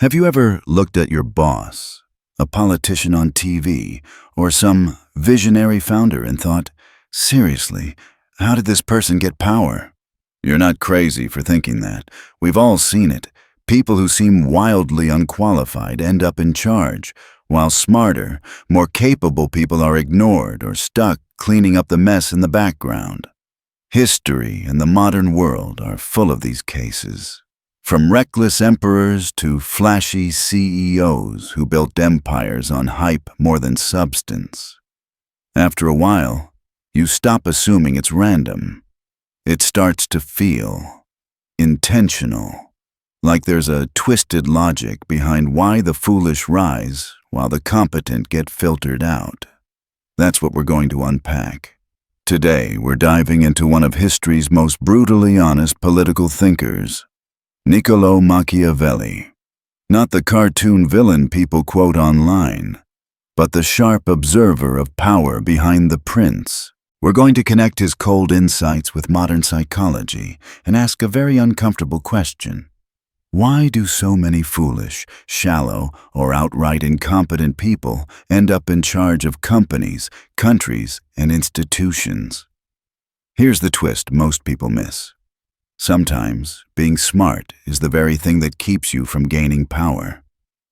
Have you ever looked at your boss, a politician on TV, or some visionary founder and thought, seriously, how did this person get power? You're not crazy for thinking that. We've all seen it. People who seem wildly unqualified end up in charge, while smarter, more capable people are ignored or stuck cleaning up the mess in the background. History and the modern world are full of these cases. From reckless emperors to flashy CEOs who built empires on hype more than substance. After a while, you stop assuming it's random. It starts to feel intentional, like there's a twisted logic behind why the foolish rise while the competent get filtered out. That's what we're going to unpack. Today, we're diving into one of history's most brutally honest political thinkers, Niccolo Machiavelli. Not the cartoon villain people quote online, but the sharp observer of power behind the prince. We're going to connect his cold insights with modern psychology and ask a very uncomfortable question. Why do so many foolish, shallow, or outright incompetent people end up in charge of companies, countries, and institutions? Here's the twist most people miss. Sometimes, being smart is the very thing that keeps you from gaining power.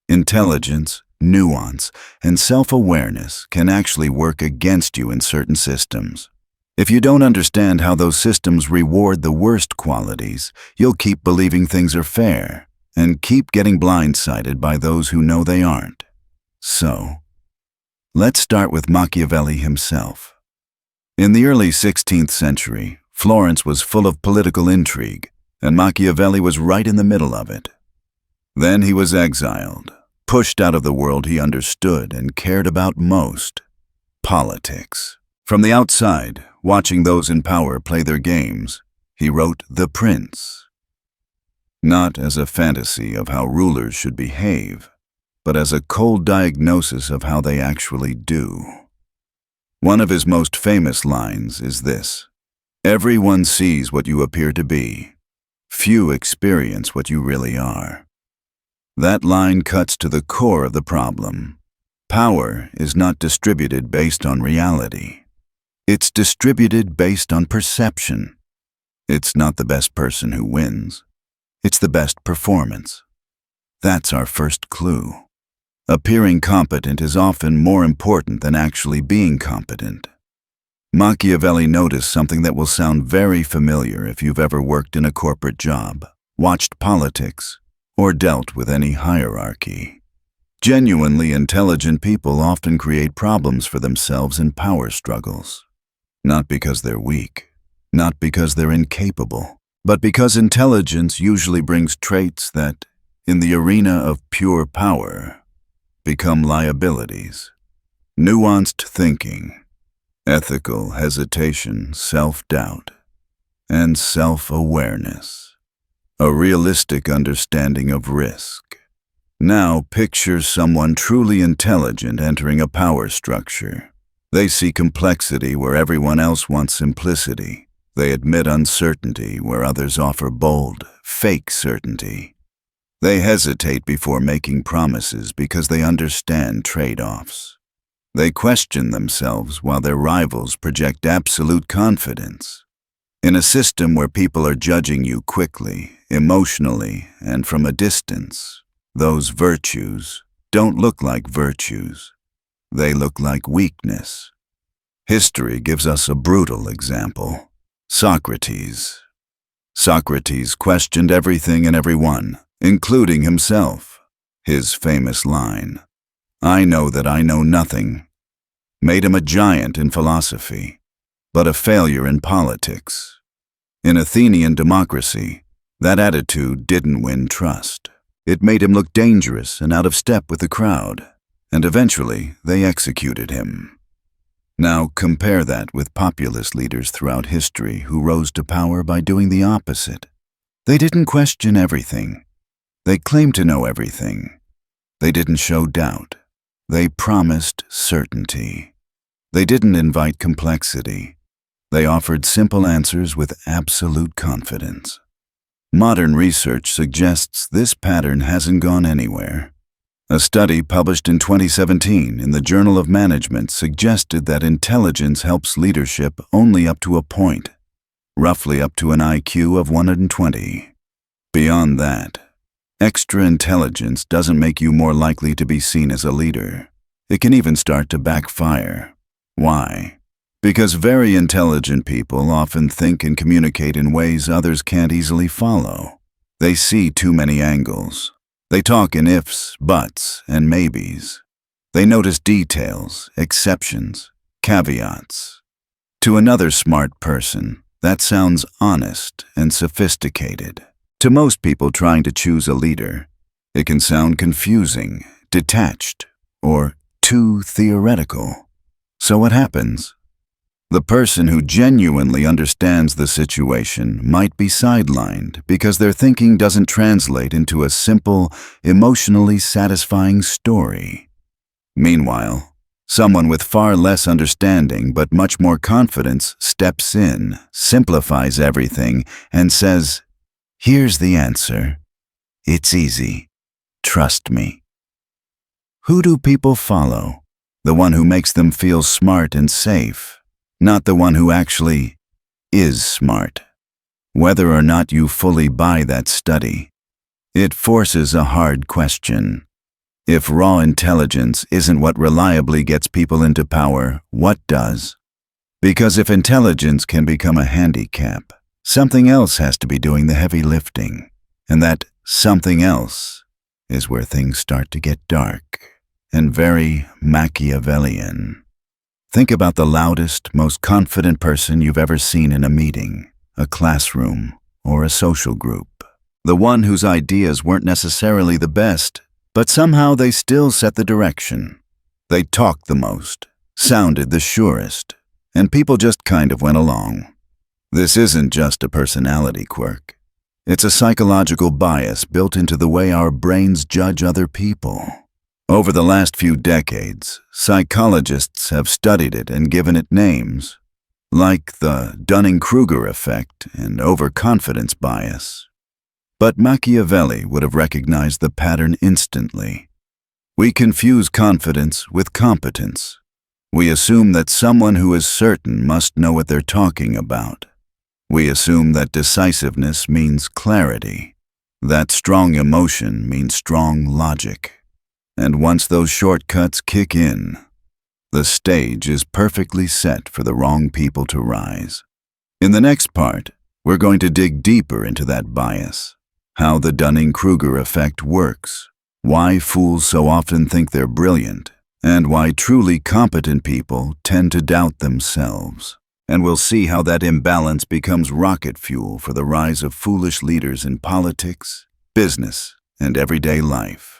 Intelligence, nuance, and self-awareness can actually work against you in certain systems. If you don't understand how those systems reward the worst qualities, you'll keep believing things are fair and keep getting blindsided by those who know they aren't. So, let's start with Machiavelli himself. In the early 16th century, Florence was full of political intrigue, and Machiavelli was right in the middle of it. Then he was exiled, pushed out of the world he understood and cared about most, politics. From the outside, watching those in power play their games, he wrote The Prince. Not as a fantasy of how rulers should behave, but as a cold diagnosis of how they actually do. One of his most famous lines is this: "Everyone sees what you appear to be. Few experience what you really are." That line cuts to the core of the problem. Power is not distributed based on reality. It's distributed based on perception. It's not the best person who wins. It's the best performance. That's our first clue. Appearing competent is often more important than actually being competent. Machiavelli noticed something that will sound very familiar if you've ever worked in a corporate job, watched politics, or dealt with any hierarchy. Genuinely intelligent people often create problems for themselves in power struggles. Not because they're weak, not because they're incapable, but because intelligence usually brings traits that, in the arena of pure power, become liabilities. Nuanced thinking, ethical hesitation, self-doubt, and self-awareness. A realistic understanding of risk. Now picture someone truly intelligent entering a power structure. They see complexity where everyone else wants simplicity. They admit uncertainty where others offer bold, fake certainty. They hesitate before making promises because they understand trade-offs. They question themselves while their rivals project absolute confidence. In a system where people are judging you quickly, emotionally, and from a distance, those virtues don't look like virtues. They look like weakness. History gives us a brutal example. Socrates. Socrates questioned everything and everyone, including himself. His famous line, "I know that I know nothing," made him a giant in philosophy, but a failure in politics. In Athenian democracy, that attitude didn't win trust. It made him look dangerous and out of step with the crowd, and eventually they executed him. Now compare that with populist leaders throughout history who rose to power by doing the opposite. They didn't question everything. They claimed to know everything. They didn't show doubt. They promised certainty. They didn't invite complexity. They offered simple answers with absolute confidence. Modern research suggests this pattern hasn't gone anywhere. A study published in 2017 in the Journal of Management suggested that intelligence helps leadership only up to a point, roughly up to an IQ of 120. Beyond that, extra intelligence doesn't make you more likely to be seen as a leader. It can even start to backfire. Why? Because very intelligent people often think and communicate in ways others can't easily follow. They see too many angles. They talk in ifs, buts, and maybes. They notice details, exceptions, caveats. To another smart person, that sounds honest and sophisticated. To most people trying to choose a leader, it can sound confusing, detached, or too theoretical. So what happens? The person who genuinely understands the situation might be sidelined because their thinking doesn't translate into a simple, emotionally satisfying story. Meanwhile, someone with far less understanding but much more confidence steps in, simplifies everything, and says, "Here's the answer. It's easy. Trust me." Who do people follow? The one who makes them feel smart and safe, not the one who actually is smart. Whether or not you fully buy that study, it forces a hard question. If raw intelligence isn't what reliably gets people into power, what does? Because if intelligence can become a handicap, something else has to be doing the heavy lifting. And that something else is where things start to get dark and very Machiavellian. Think about the loudest, most confident person you've ever seen in a meeting, a classroom, or a social group. The one whose ideas weren't necessarily the best, but somehow they still set the direction. They talked the most, sounded the surest, and people just kind of went along. This isn't just a personality quirk. It's a psychological bias built into the way our brains judge other people. Over the last few decades, psychologists have studied it and given it names, like the Dunning-Kruger effect and overconfidence bias. But Machiavelli would have recognized the pattern instantly. We confuse confidence with competence. We assume that someone who is certain must know what they're talking about. We assume that decisiveness means clarity, that strong emotion means strong logic. And once those shortcuts kick in, the stage is perfectly set for the wrong people to rise. In the next part, we're going to dig deeper into that bias, how the Dunning-Kruger effect works, why fools so often think they're brilliant, and why truly competent people tend to doubt themselves. And we'll see how that imbalance becomes rocket fuel for the rise of foolish leaders in politics, business, and everyday life.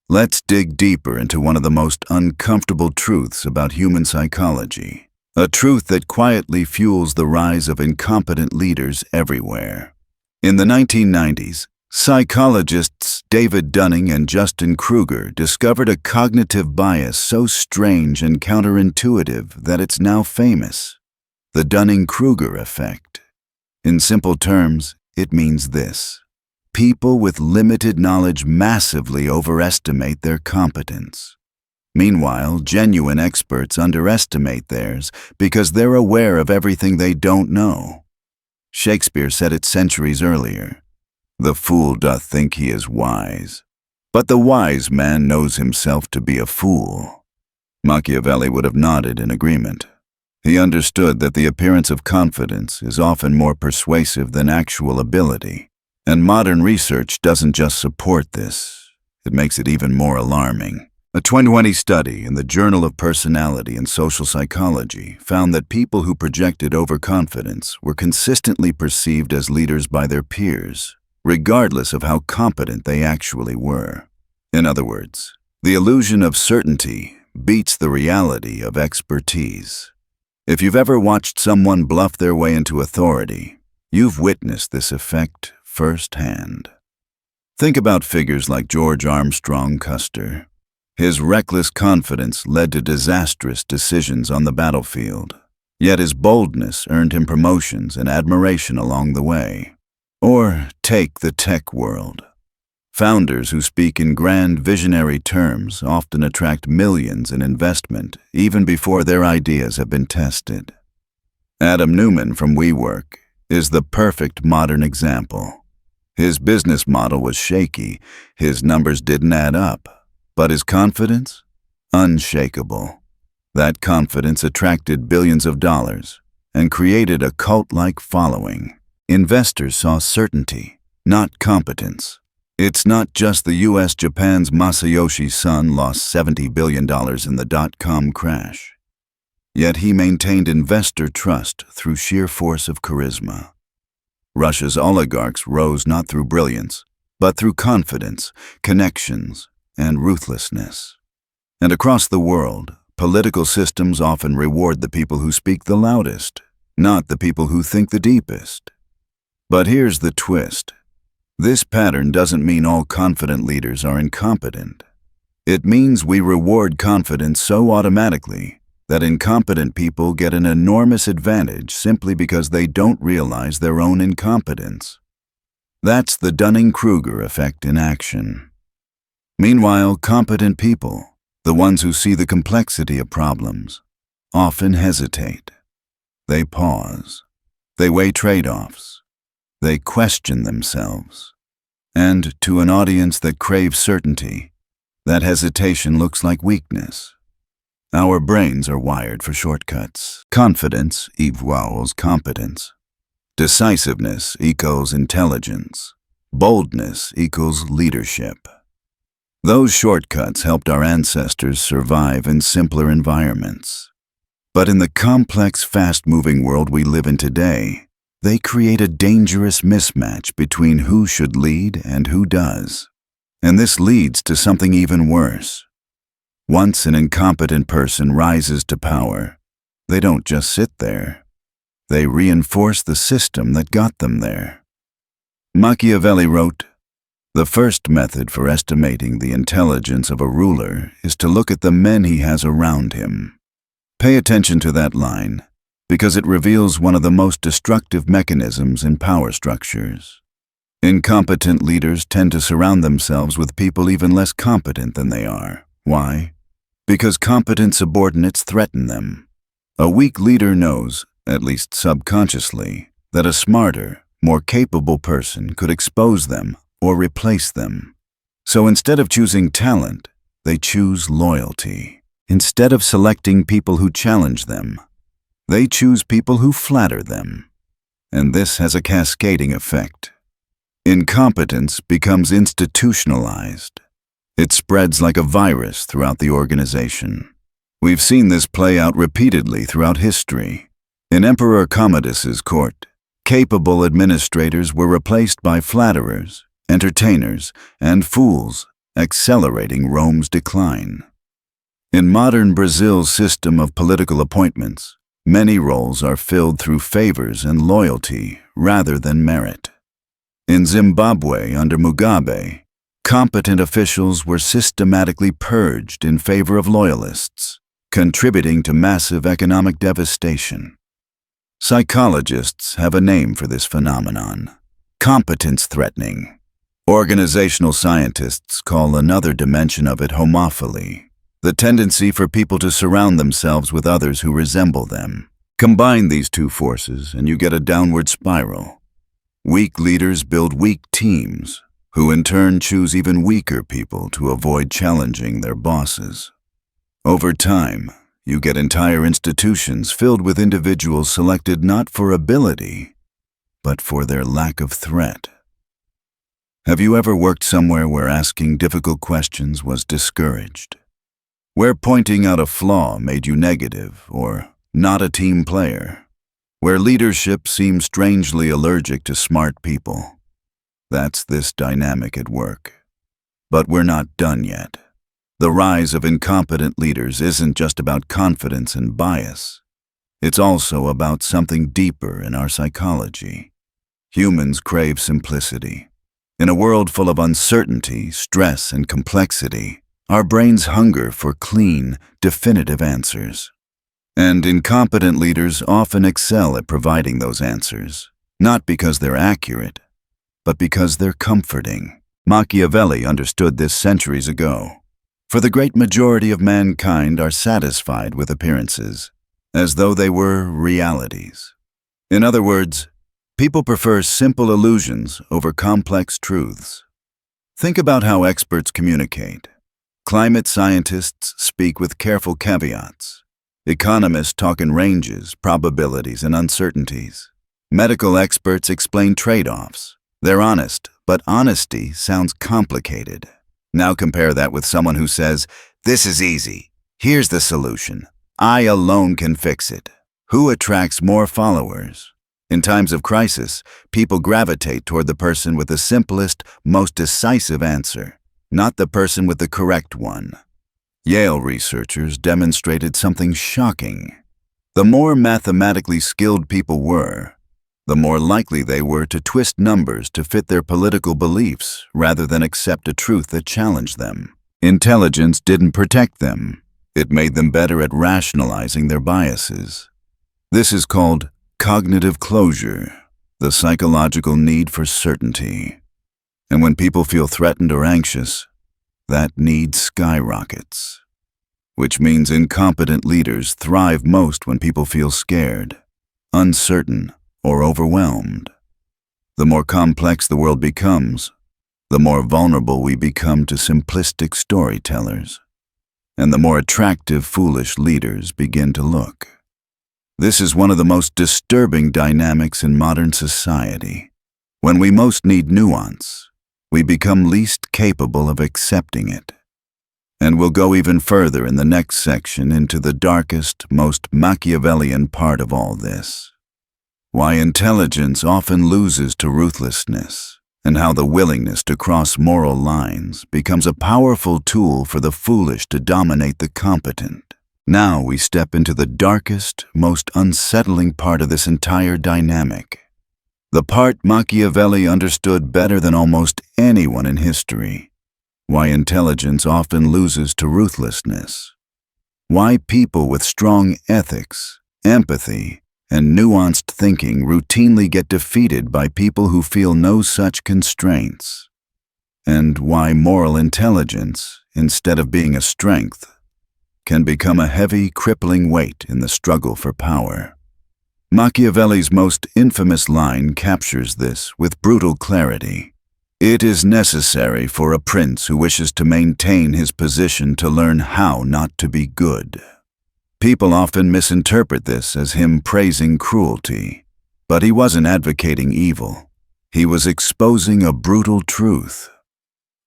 Let's dig deeper into one of the most uncomfortable truths about human psychology, a truth that quietly fuels the rise of incompetent leaders everywhere. In the 1990s, psychologists David Dunning and Justin Kruger discovered a cognitive bias so strange and counterintuitive that it's now famous: the Dunning-Kruger effect. In simple terms, it means this: people with limited knowledge massively overestimate their competence. Meanwhile, genuine experts underestimate theirs because they're aware of everything they don't know. Shakespeare said it centuries earlier, "The fool doth think he is wise, but the wise man knows himself to be a fool." Machiavelli would have nodded in agreement. He understood that the appearance of confidence is often more persuasive than actual ability. And modern research doesn't just support this, it makes it even more alarming. A 2020 study in the Journal of Personality and Social Psychology found that people who projected overconfidence were consistently perceived as leaders by their peers, regardless of how competent they actually were. In other words, the illusion of certainty beats the reality of expertise. If you've ever watched someone bluff their way into authority, you've witnessed this effect firsthand. Think about figures like George Armstrong Custer. His reckless confidence led to disastrous decisions on the battlefield, yet his boldness earned him promotions and admiration along the way. Or take the tech world. Founders who speak in grand visionary terms often attract millions in investment even before their ideas have been tested. Adam Neumann from WeWork is the perfect modern example. His business model was shaky, his numbers didn't add up, but his confidence? Unshakable. That confidence attracted billions of dollars and created a cult-like following. Investors saw certainty, not competence. It's not just the US. Japan's Masayoshi Son lost $70 billion in the dot-com crash. Yet he maintained investor trust through sheer force of charisma. Russia's oligarchs rose not through brilliance, but through confidence, connections, and ruthlessness. And across the world, political systems often reward the people who speak the loudest, not the people who think the deepest. But here's the twist. This pattern doesn't mean all confident leaders are incompetent. It means we reward confidence so automatically that incompetent people get an enormous advantage simply because they don't realize their own incompetence. That's the Dunning-Kruger effect in action. Meanwhile, competent people, the ones who see the complexity of problems, often hesitate. They pause. They weigh trade-offs. They question themselves. And to an audience that craves certainty, that hesitation looks like weakness. Our brains are wired for shortcuts. Confidence equals competence. Decisiveness equals intelligence. Boldness equals leadership. Those shortcuts helped our ancestors survive in simpler environments. But in the complex, fast-moving world we live in today, they create a dangerous mismatch between who should lead and who does. And this leads to something even worse. Once an incompetent person rises to power, they don't just sit there. They reinforce the system that got them there. Machiavelli wrote, "The first method for estimating the intelligence of a ruler is to look at the men he has around him." Pay attention to that line, because it reveals one of the most destructive mechanisms in power structures. Incompetent leaders tend to surround themselves with people even less competent than they are. Why? Because competent subordinates threaten them. A weak leader knows, at least subconsciously, that a smarter, more capable person could expose them or replace them. So instead of choosing talent, they choose loyalty. Instead of selecting people who challenge them, they choose people who flatter them. And this has a cascading effect. Incompetence becomes institutionalized. It spreads like a virus throughout the organization. We've seen this play out repeatedly throughout history. In Emperor Commodus's court, capable administrators were replaced by flatterers, entertainers, and fools, accelerating Rome's decline. In modern Brazil's system of political appointments, many roles are filled through favors and loyalty rather than merit. In Zimbabwe under Mugabe, competent officials were systematically purged in favor of loyalists, contributing to massive economic devastation. Psychologists have a name for this phenomenon: competence threatening. Organizational scientists call another dimension of it homophily, the tendency for people to surround themselves with others who resemble them. Combine these two forces and you get a downward spiral. Weak leaders build weak teams, who in turn choose even weaker people to avoid challenging their bosses. Over time, you get entire institutions filled with individuals selected not for ability, but for their lack of threat. Have you ever worked somewhere where asking difficult questions was discouraged? Where pointing out a flaw made you negative or not a team player? Where leadership seemed strangely allergic to smart people? That's this dynamic at work. But we're not done yet. The rise of incompetent leaders isn't just about confidence and bias. It's also about something deeper in our psychology. Humans crave simplicity. In a world full of uncertainty, stress, and complexity, our brains hunger for clean, definitive answers. And incompetent leaders often excel at providing those answers, not because they're accurate, but because they're comforting. Machiavelli understood this centuries ago. For the great majority of mankind are satisfied with appearances, as though they were realities. In other words, people prefer simple illusions over complex truths. Think about how experts communicate. Climate scientists speak with careful caveats. Economists talk in ranges, probabilities, and uncertainties. Medical experts explain trade-offs. They're honest, but honesty sounds complicated. Now compare that with someone who says, "This is easy. Here's the solution. I alone can fix it." Who attracts more followers? In times of crisis, people gravitate toward the person with the simplest, most decisive answer, not the person with the correct one. Yale researchers demonstrated something shocking. The more mathematically skilled people were, the more likely they were to twist numbers to fit their political beliefs rather than accept a truth that challenged them. Intelligence didn't protect them. It made them better at rationalizing their biases. This is called cognitive closure, the psychological need for certainty. And when people feel threatened or anxious, that need skyrockets. Which means incompetent leaders thrive most when people feel scared, uncertain, or overwhelmed. The more complex the world becomes, the more vulnerable we become to simplistic storytellers, and the more attractive foolish leaders begin to look. This is one of the most disturbing dynamics in modern society. When we most need nuance, we become least capable of accepting it. And we'll go even further in the next section into the darkest, most Machiavellian part of all this. Why intelligence often loses to ruthlessness, and how the willingness to cross moral lines becomes a powerful tool for the foolish to dominate the competent. Now we step into the darkest, most unsettling part of this entire dynamic. The part Machiavelli understood better than almost anyone in history. Why intelligence often loses to ruthlessness. Why people with strong ethics, empathy, and nuanced thinking routinely get defeated by people who feel no such constraints. And why moral intelligence, instead of being a strength, can become a heavy, crippling weight in the struggle for power. Machiavelli's most infamous line captures this with brutal clarity. It is necessary for a prince who wishes to maintain his position to learn how not to be good. People often misinterpret this as him praising cruelty, but he wasn't advocating evil. He was exposing a brutal truth.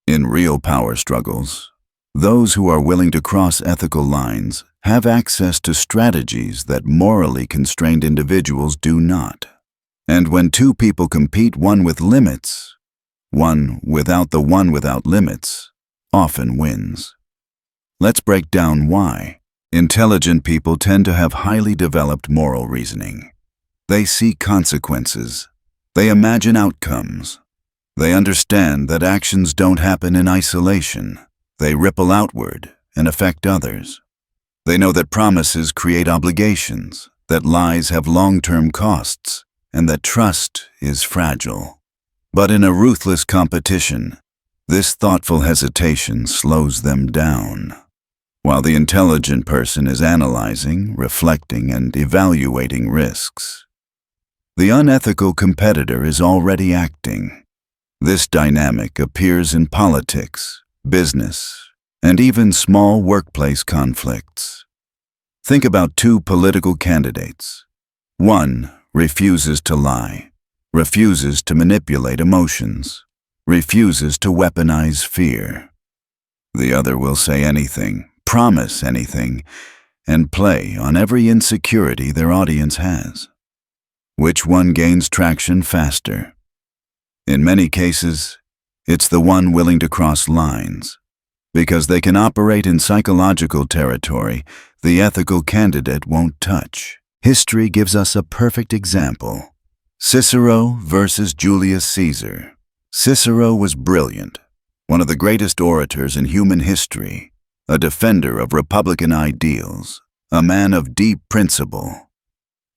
In real power struggles, those who are willing to cross ethical lines have access to strategies that morally constrained individuals do not. And when two people compete, one with limits, one without the one without limits, often wins. Let's break down why. Intelligent people tend to have highly developed moral reasoning. They see consequences. They imagine outcomes. They understand that actions don't happen in isolation. They ripple outward and affect others. They know that promises create obligations, that lies have long-term costs, and that trust is fragile. But in a ruthless competition, this thoughtful hesitation slows them down. While the intelligent person is analyzing, reflecting, and evaluating risks, the unethical competitor is already acting. This dynamic appears in politics, business, and even small workplace conflicts. Think about two political candidates. One refuses to lie, refuses to manipulate emotions, refuses to weaponize fear. The other will say anything, promise anything, and play on every insecurity their audience has. Which one gains traction faster? In many cases, it's the one willing to cross lines. Because they can operate in psychological territory the ethical candidate won't touch. History gives us a perfect example. Cicero versus Julius Caesar. Cicero was brilliant, one of the greatest orators in human history, a defender of republican ideals, a man of deep principle.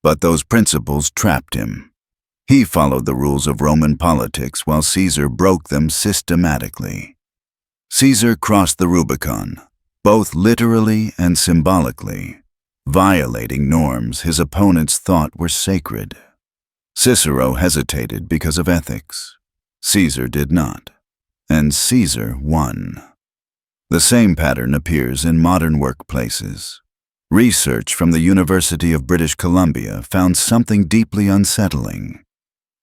But those principles trapped him. He followed the rules of Roman politics while Caesar broke them systematically. Caesar crossed the Rubicon, both literally and symbolically, violating norms his opponents thought were sacred. Cicero hesitated because of ethics. Caesar did not, and Caesar won. The same pattern appears in modern workplaces. Research from the University of British Columbia found something deeply unsettling.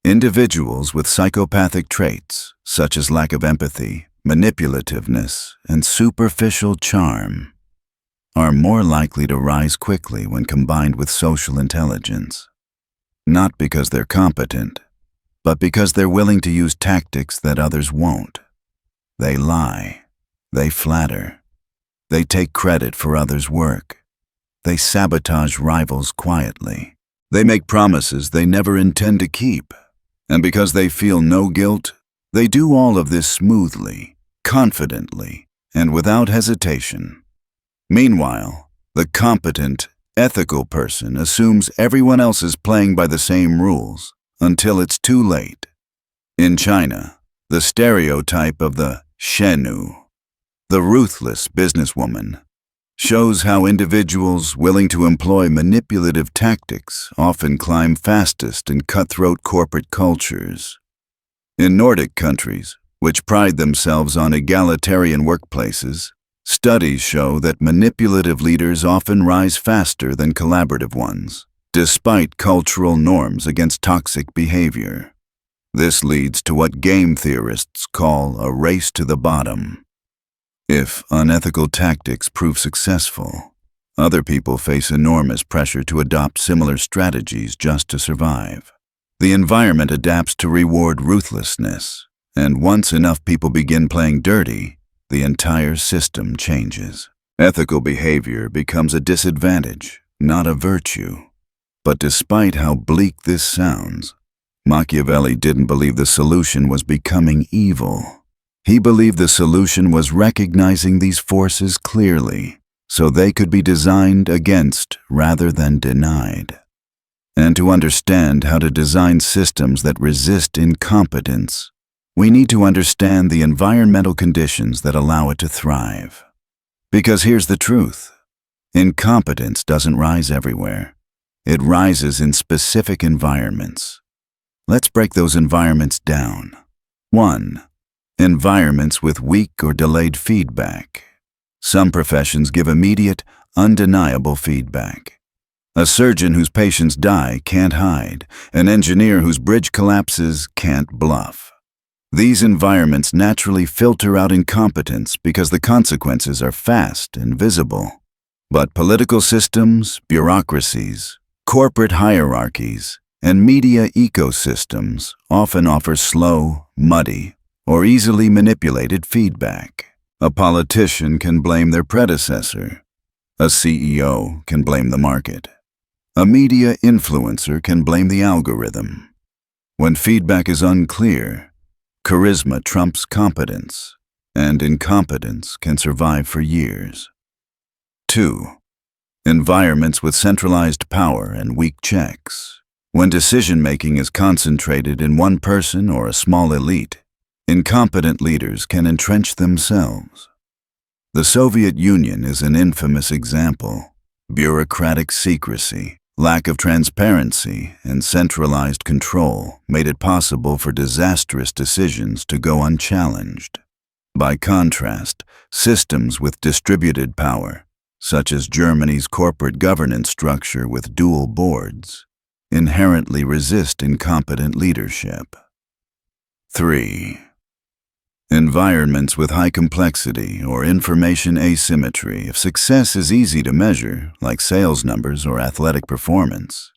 Individuals with psychopathic traits, such as lack of empathy, manipulativeness, and superficial charm, are more likely to rise quickly when combined with social intelligence. Not because they're competent, but because they're willing to use tactics that others won't. They lie. They flatter. They take credit for others' work. They sabotage rivals quietly. They make promises they never intend to keep. And because they feel no guilt, they do all of this smoothly, confidently, and without hesitation. Meanwhile, the competent, ethical person assumes everyone else is playing by the same rules until it's too late. In China, the stereotype of the shenu, the ruthless businesswoman, shows how individuals willing to employ manipulative tactics often climb fastest in cutthroat corporate cultures. In Nordic countries, which pride themselves on egalitarian workplaces, studies show that manipulative leaders often rise faster than collaborative ones, despite cultural norms against toxic behavior. This leads to what game theorists call a race to the bottom. If unethical tactics prove successful, other people face enormous pressure to adopt similar strategies just to survive. The environment adapts to reward ruthlessness, and once enough people begin playing dirty, the entire system changes. Ethical behavior becomes a disadvantage, not a virtue. But despite how bleak this sounds, Machiavelli didn't believe the solution was becoming evil. He believed the solution was recognizing these forces clearly, so they could be designed against rather than denied. And to understand how to design systems that resist incompetence, we need to understand the environmental conditions that allow it to thrive. Because here's the truth. Incompetence doesn't rise everywhere. It rises in specific environments. Let's break those environments down. 1. Environments with weak or delayed feedback. Some professions give immediate, undeniable feedback. A surgeon whose patients die can't hide. An engineer whose bridge collapses can't bluff. These environments naturally filter out incompetence because the consequences are fast and visible. But political systems, bureaucracies, corporate hierarchies, and media ecosystems often offer slow, muddy, or easily manipulated feedback. A politician can blame their predecessor. A CEO can blame the market. A media influencer can blame the algorithm. When feedback is unclear, charisma trumps competence, and incompetence can survive for years. 2. Environments with centralized power and weak checks. When decision-making is concentrated in one person or a small elite, incompetent leaders can entrench themselves. The Soviet Union is an infamous example. Bureaucratic secrecy, lack of transparency, and centralized control made it possible for disastrous decisions to go unchallenged. By contrast, systems with distributed power, such as Germany's corporate governance structure with dual boards, inherently resist incompetent leadership. 3. Environments with high complexity or information asymmetry. If success is easy to measure, like sales numbers or athletic performance,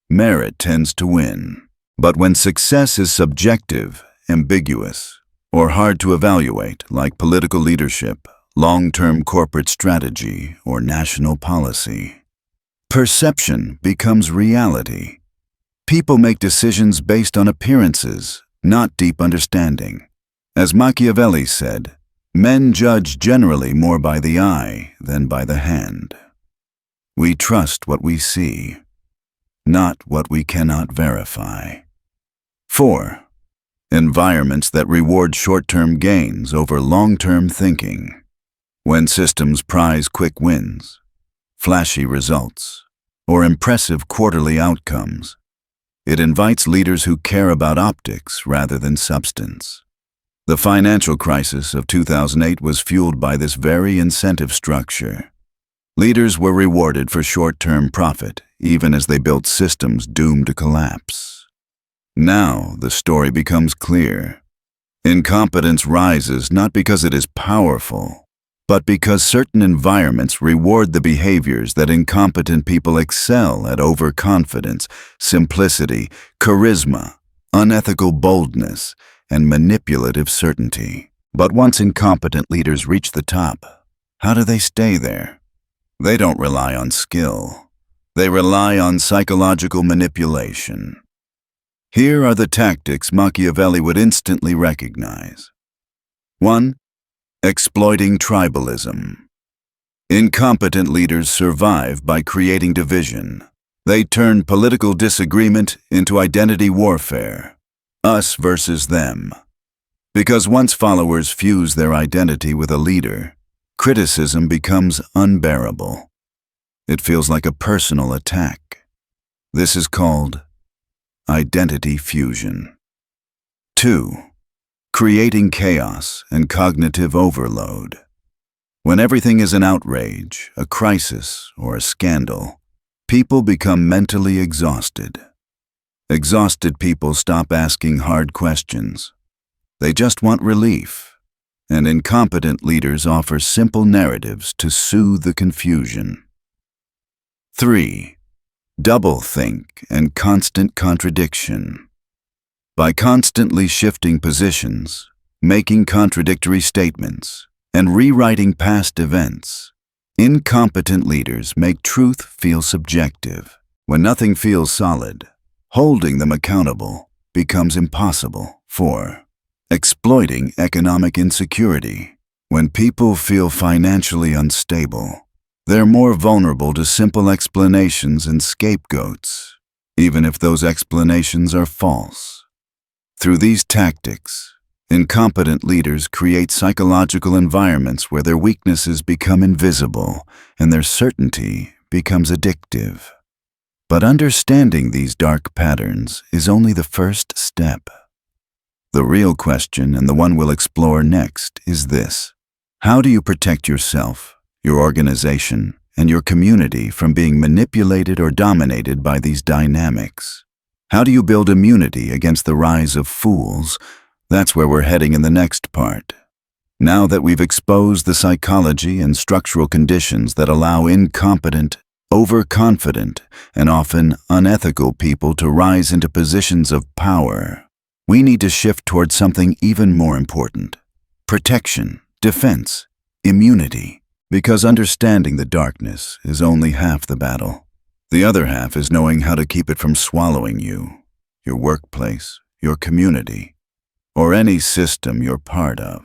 merit tends to win. But when success is subjective, ambiguous, or hard to evaluate, like political leadership, long-term corporate strategy, or national policy, perception becomes reality. People make decisions based on appearances, not deep understanding. As Machiavelli said, men judge generally more by the eye than by the hand. We trust what we see, not what we cannot verify. 4. Environments that reward short-term gains over long-term thinking. When systems prize quick wins, flashy results, or impressive quarterly outcomes, it invites leaders who care about optics rather than substance. The financial crisis of 2008 was fueled by this very incentive structure. Leaders were rewarded for short-term profit, even as they built systems doomed to collapse. Now, the story becomes clear. Incompetence rises not because it is powerful, but because certain environments reward the behaviors that incompetent people excel at: overconfidence, simplicity, charisma, unethical boldness, and manipulative certainty. But once incompetent leaders reach the top, how do they stay there? They don't rely on skill. They rely on psychological manipulation. Here are the tactics Machiavelli would instantly recognize. 1. Exploiting tribalism. Incompetent leaders survive by creating division. They turn political disagreement into identity warfare. Us versus them. Because once followers fuse their identity with a leader, criticism becomes unbearable. It feels like a personal attack. This is called identity fusion. 2. Creating chaos and cognitive overload. When everything is an outrage, a crisis, or a scandal, people become mentally exhausted. Exhausted people stop asking hard questions. They just want relief, and incompetent leaders offer simple narratives to soothe the confusion. 3. Doublethink and constant contradiction. By constantly shifting positions, making contradictory statements, and rewriting past events, incompetent leaders make truth feel subjective. When nothing feels solid, holding them accountable becomes impossible. 4. Exploiting economic insecurity. When people feel financially unstable, they're more vulnerable to simple explanations and scapegoats, even if those explanations are false. Through these tactics, incompetent leaders create psychological environments where their weaknesses become invisible and their certainty becomes addictive. But understanding these dark patterns is only the first step. The real question, and the one we'll explore next, is this: how do you protect yourself, your organization, and your community from being manipulated or dominated by these dynamics? How do you build immunity against the rise of fools? That's where we're heading in the next part. Now that we've exposed the psychology and structural conditions that allow incompetent, overconfident, and often unethical people to rise into positions of power, we need to shift towards something even more important: protection, defense, immunity. Because understanding the darkness is only half the battle. The other half is knowing how to keep it from swallowing you, your workplace, your community, or any system you're part of.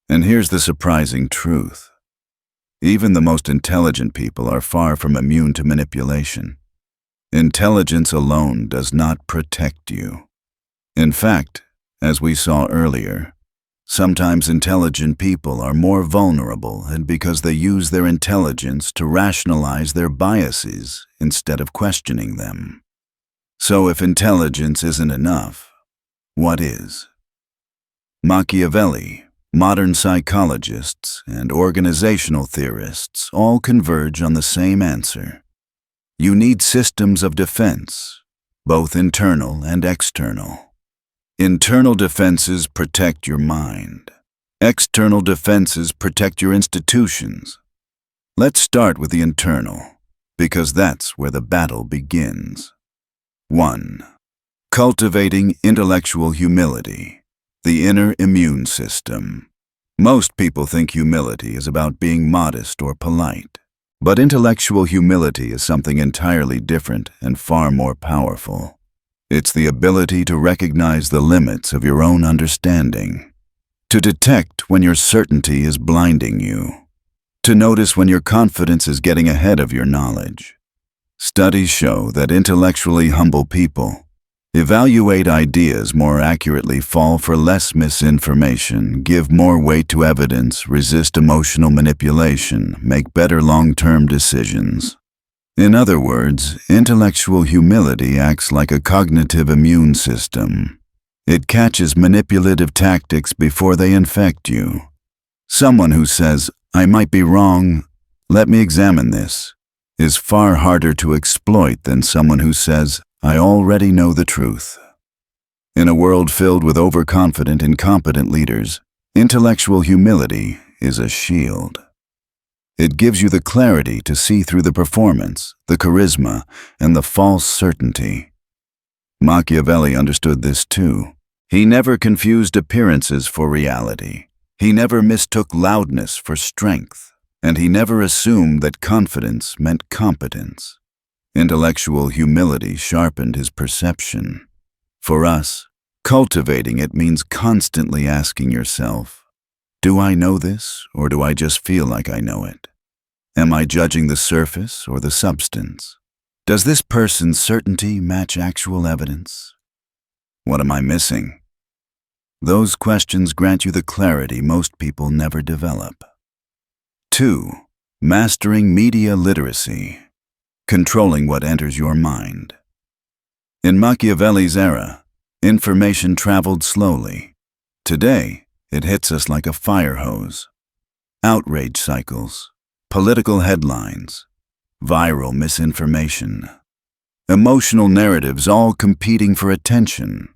And here's the surprising truth. Even the most intelligent people are far from immune to manipulation. Intelligence alone does not protect you. In fact, as we saw earlier, sometimes intelligent people are more vulnerable, and because they use their intelligence to rationalize their biases instead of questioning them. So if intelligence isn't enough, what is? Machiavelli, modern psychologists, and organizational theorists all converge on the same answer. You need systems of defense, both internal and external. Internal defenses protect your mind. External defenses protect your institutions. Let's start with the internal, because that's where the battle begins. 1. Cultivating intellectual humility, the inner immune system. Most people think humility is about being modest or polite, but intellectual humility is something entirely different and far more powerful. It's the ability to recognize the limits of your own understanding, to detect when your certainty is blinding you, to notice when your confidence is getting ahead of your knowledge. Studies show that intellectually humble people, Evaluate ideas more accurately, fall for less misinformation, give more weight to evidence, resist emotional manipulation, make better long-term decisions. In other words, intellectual humility acts like a cognitive immune system. It catches manipulative tactics before they infect you. Someone who says, "I might be wrong, let me examine this," is far harder to exploit than someone who says, "I already know the truth." In a world filled with overconfident, incompetent leaders, intellectual humility is a shield. It gives you the clarity to see through the performance, the charisma, and the false certainty. Machiavelli understood this too. He never confused appearances for reality. He never mistook loudness for strength, and he never assumed that confidence meant competence. Intellectual humility sharpened his perception. For us, cultivating it means constantly asking yourself, do I know this, or do I just feel like I know it? Am I judging the surface or the substance? Does this person's certainty match actual evidence? What am I missing? Those questions grant you the clarity most people never develop. 2. Mastering media literacy. Controlling what enters your mind. In Machiavelli's era, information traveled slowly. Today, it hits us like a fire hose. Outrage cycles, political headlines, viral misinformation, emotional narratives all competing for attention.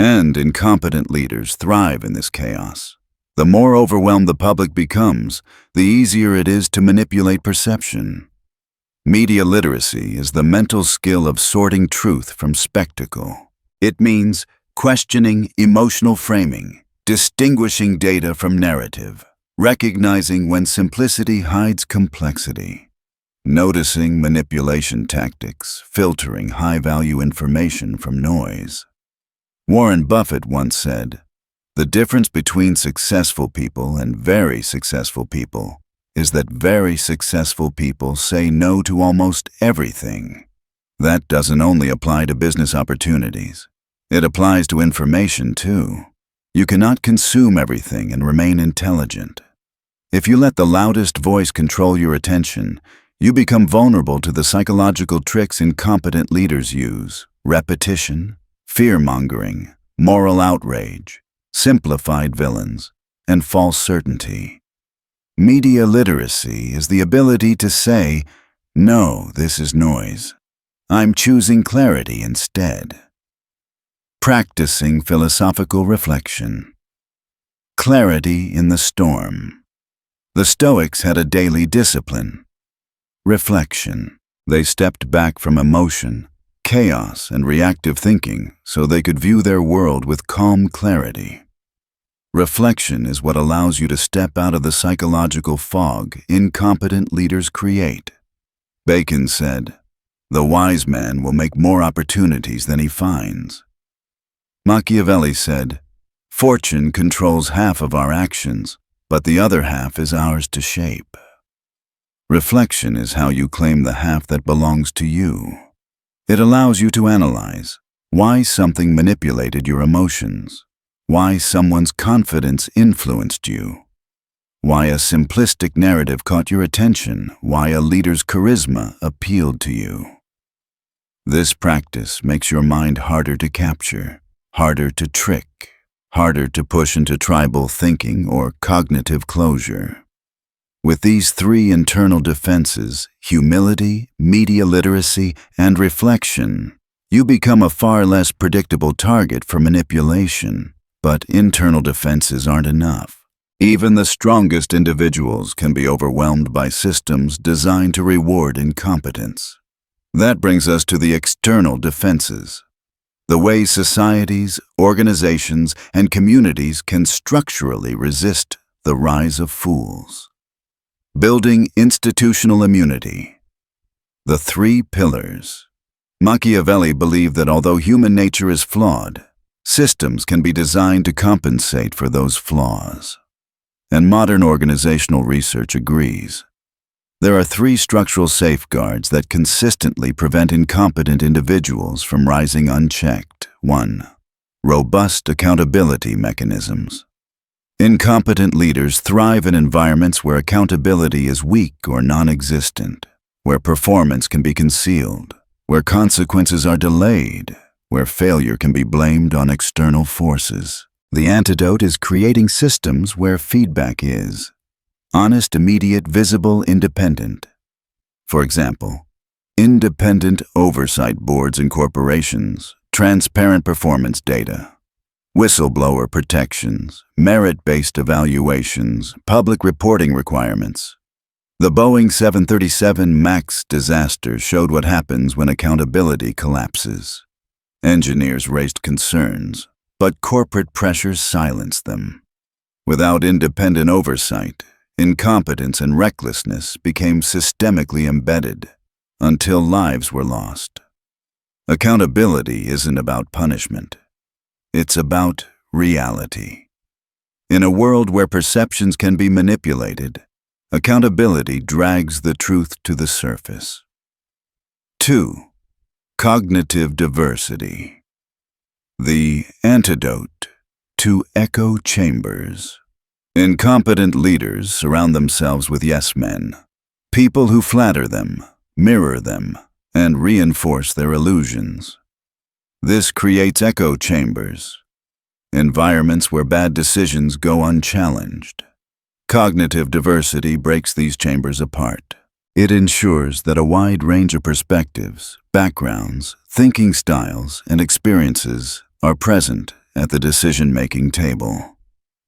And incompetent leaders thrive in this chaos. The more overwhelmed the public becomes, the easier it is to manipulate perception. Media literacy is the mental skill of sorting truth from spectacle. It means questioning emotional framing, distinguishing data from narrative, recognizing when simplicity hides complexity, noticing manipulation tactics, filtering high-value information from noise. Warren Buffett once said, "The difference between successful people and very successful people is that very successful people say no to almost everything." That doesn't only apply to business opportunities. It applies to information too. You cannot consume everything and remain intelligent. If you let the loudest voice control your attention, you become vulnerable to the psychological tricks incompetent leaders use: repetition, fear-mongering, moral outrage, simplified villains, and false certainty. Media literacy is the ability to say, "No, this is noise. I'm choosing clarity instead." Practicing philosophical reflection. Clarity in the storm. The Stoics had a daily discipline: reflection. They stepped back from emotion, chaos, and reactive thinking so they could view their world with calm clarity. Reflection is what allows you to step out of the psychological fog incompetent leaders create. Bacon said, "The wise man will make more opportunities than he finds." Machiavelli said, "Fortune controls half of our actions, but the other half is ours to shape." Reflection is how you claim the half that belongs to you. It allows you to analyze why something manipulated your emotions, why someone's confidence influenced you, why a simplistic narrative caught your attention, why a leader's charisma appealed to you. This practice makes your mind harder to capture, harder to trick, harder to push into tribal thinking or cognitive closure. With these 3 internal defenses, humility, media literacy, and reflection, you become a far less predictable target for manipulation. But internal defenses aren't enough. Even the strongest individuals can be overwhelmed by systems designed to reward incompetence. That brings us to the external defenses. The way societies, organizations, and communities can structurally resist the rise of fools. Building institutional immunity. The 3 pillars. Machiavelli believed that although human nature is flawed, systems can be designed to compensate for those flaws. And modern organizational research agrees. There are 3 structural safeguards that consistently prevent incompetent individuals from rising unchecked. 1. Robust accountability mechanisms. Incompetent leaders thrive in environments where accountability is weak or non-existent, where performance can be concealed, where consequences are delayed, where failure can be blamed on external forces. The antidote is creating systems where feedback is honest, immediate, visible, independent. For example, independent oversight boards in corporations, transparent performance data, whistleblower protections, merit-based evaluations, public reporting requirements. The Boeing 737 MAX disaster showed what happens when accountability collapses. Engineers raised concerns, but corporate pressures silenced them. Without independent oversight, incompetence and recklessness became systemically embedded until lives were lost. Accountability isn't about punishment. It's about reality. In a world where perceptions can be manipulated, accountability drags the truth to the surface. 2. Cognitive diversity. The antidote to echo chambers. Incompetent leaders surround themselves with yes men, people who flatter them, mirror them, and reinforce their illusions. This creates echo chambers, environments where bad decisions go unchallenged. Cognitive diversity breaks these chambers apart. It ensures that a wide range of perspectives, backgrounds, thinking styles, and experiences are present at the decision-making table.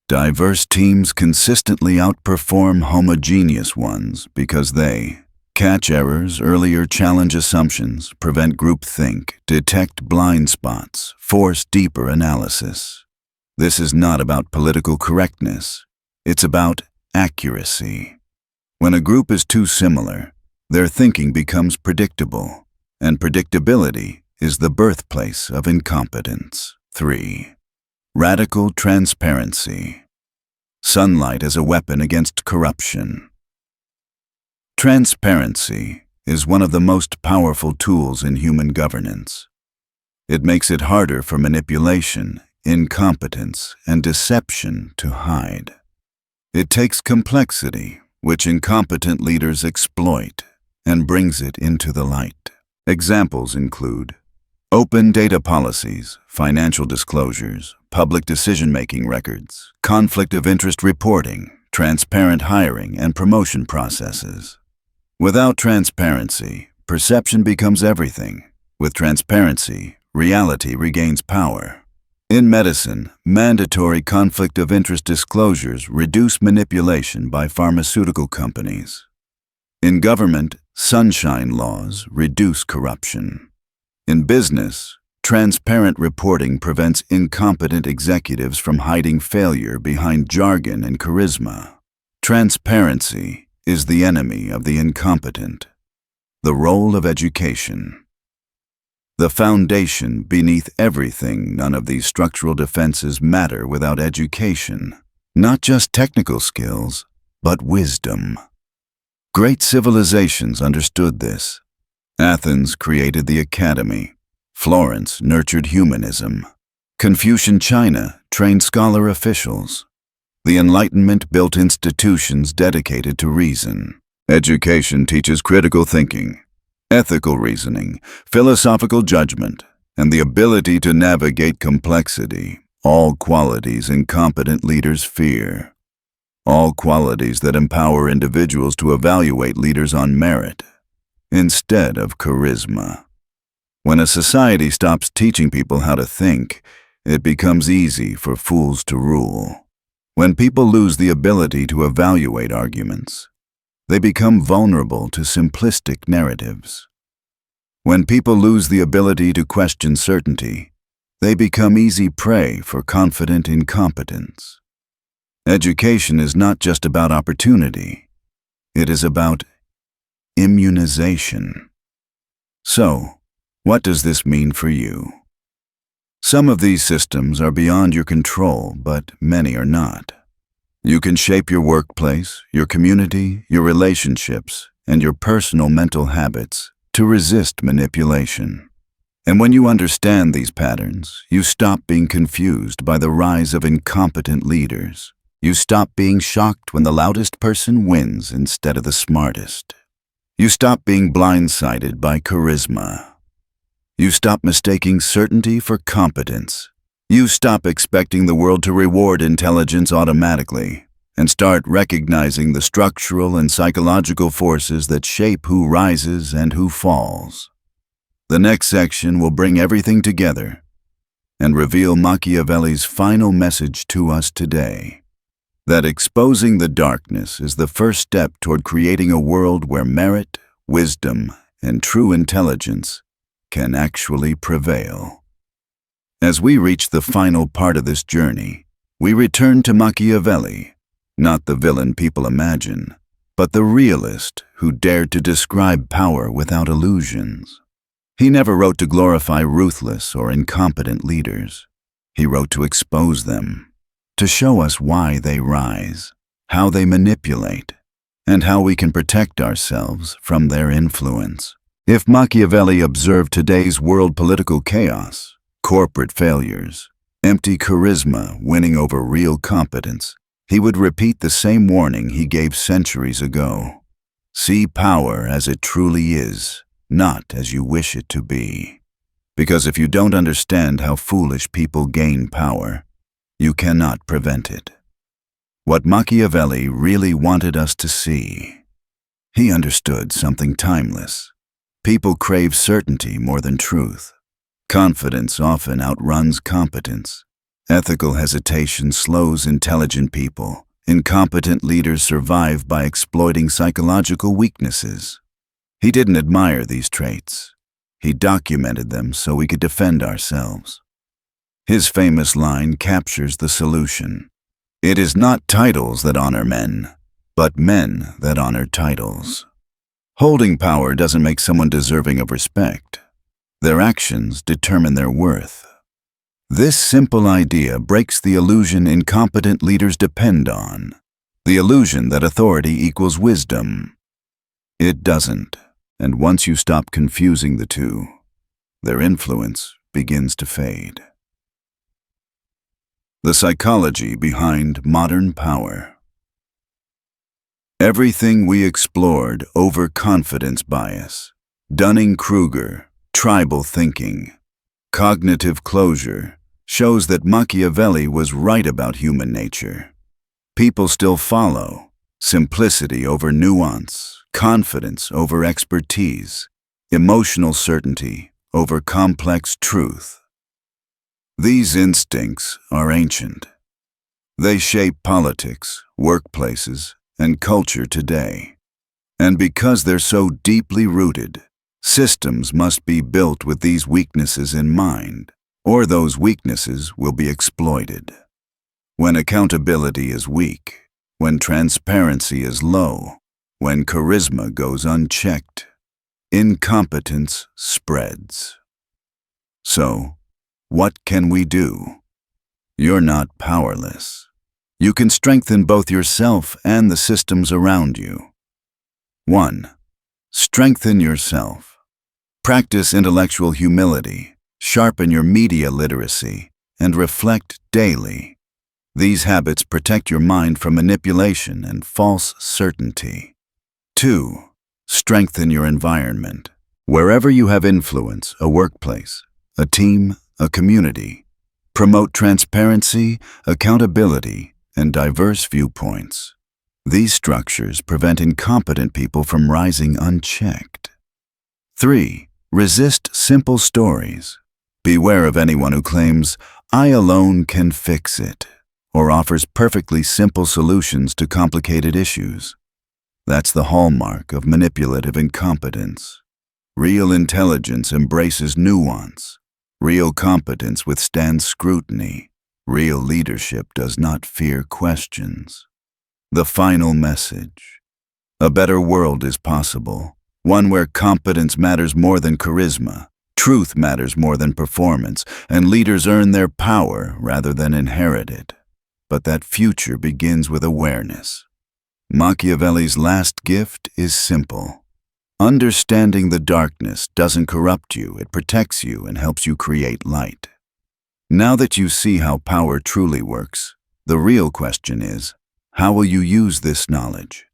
Diverse teams consistently outperform homogeneous ones because they catch errors earlier, challenge assumptions, prevent groupthink, detect blind spots, force deeper analysis. This is not about political correctness. It's about accuracy. When a group is too similar, their thinking becomes predictable, and predictability is the birthplace of incompetence. 3. Radical transparency. Sunlight as a weapon against corruption. Transparency is one of the most powerful tools in human governance. It makes it harder for manipulation, incompetence, and deception to hide. It takes complexity, which incompetent leaders exploit, and brings it into the light. Examples include open data policies, financial disclosures, public decision-making records, conflict of interest reporting, transparent hiring and promotion processes. Without transparency, perception becomes everything. With transparency, reality regains power. In medicine, mandatory conflict of interest disclosures reduce manipulation by pharmaceutical companies. In government, sunshine laws reduce corruption. In business, transparent reporting prevents incompetent executives from hiding failure behind jargon and charisma. Transparency is the enemy of the incompetent. The role of education. The foundation beneath everything. None of these structural defenses matter without education. Not just technical skills, but wisdom. Great civilizations understood this. Athens created the academy. Florence nurtured humanism. Confucian China trained scholar officials. The Enlightenment built institutions dedicated to reason. Education teaches critical thinking, ethical reasoning, philosophical judgment, and the ability to navigate complexity, all qualities incompetent leaders fear. All qualities that empower individuals to evaluate leaders on merit, instead of charisma. When a society stops teaching people how to think, it becomes easy for fools to rule. When people lose the ability to evaluate arguments, they become vulnerable to simplistic narratives. When people lose the ability to question certainty, they become easy prey for confident incompetence. Education is not just about opportunity. It is about immunization. So, what does this mean for you? Some of these systems are beyond your control, but many are not. You can shape your workplace, your community, your relationships, and your personal mental habits to resist manipulation. And when you understand these patterns, you stop being confused by the rise of incompetent leaders. You stop being shocked when the loudest person wins instead of the smartest. You stop being blindsided by charisma. You stop mistaking certainty for competence. You stop expecting the world to reward intelligence automatically and start recognizing the structural and psychological forces that shape who rises and who falls. The next section will bring everything together and reveal Machiavelli's final message to us today, that exposing the darkness is the first step toward creating a world where merit, wisdom, and true intelligence can actually prevail. As we reach the final part of this journey, we return to Machiavelli, not the villain people imagine, but the realist who dared to describe power without illusions. He never wrote to glorify ruthless or incompetent leaders. He wrote to expose them, to show us why they rise, how they manipulate, and how we can protect ourselves from their influence. If Machiavelli observed today's world political chaos, corporate failures, empty charisma winning over real competence, he would repeat the same warning he gave centuries ago. See power as it truly is, not as you wish it to be. Because if you don't understand how foolish people gain power, you cannot prevent it. What Machiavelli really wanted us to see. He understood something timeless. People crave certainty more than truth. Confidence often outruns competence. Ethical hesitation slows intelligent people. Incompetent leaders survive by exploiting psychological weaknesses. He didn't admire these traits. He documented them so we could defend ourselves. His famous line captures the solution. It is not titles that honor men, but men that honor titles. Holding power doesn't make someone deserving of respect. Their actions determine their worth. This simple idea breaks the illusion incompetent leaders depend on, the illusion that authority equals wisdom. It doesn't, and once you stop confusing the two, their influence begins to fade. The psychology behind modern power. Everything we explored, overconfidence bias, Dunning-Kruger, tribal thinking, cognitive closure, shows that Machiavelli was right about human nature. People still follow simplicity over nuance, confidence over expertise, emotional certainty over complex truth. These instincts are ancient. They shape politics, workplaces, and culture today. And because they're so deeply rooted, systems must be built with these weaknesses in mind, or those weaknesses will be exploited. When accountability is weak, when transparency is low, when charisma goes unchecked, incompetence spreads. So, what can we do? You're not powerless. You can strengthen both yourself and the systems around you. 1. Strengthen yourself. Practice intellectual humility, sharpen your media literacy, and reflect daily. These habits protect your mind from manipulation and false certainty. 2. Strengthen your environment. Wherever you have influence, a workplace, a team, a community, promote transparency, accountability, and diverse viewpoints. These structures prevent incompetent people from rising unchecked. 3. Resist simple stories. Beware of anyone who claims, "I alone can fix it," or offers perfectly simple solutions to complicated issues. That's the hallmark of manipulative incompetence. Real intelligence embraces nuance. Real competence withstands scrutiny. Real leadership does not fear questions. The final message. A better world is possible. One where competence matters more than charisma, truth matters more than performance, and leaders earn their power rather than inherit it. But that future begins with awareness. Machiavelli's last gift is simple. Understanding the darkness doesn't corrupt you, it protects you and helps you create light. Now that you see how power truly works, the real question is, how will you use this knowledge?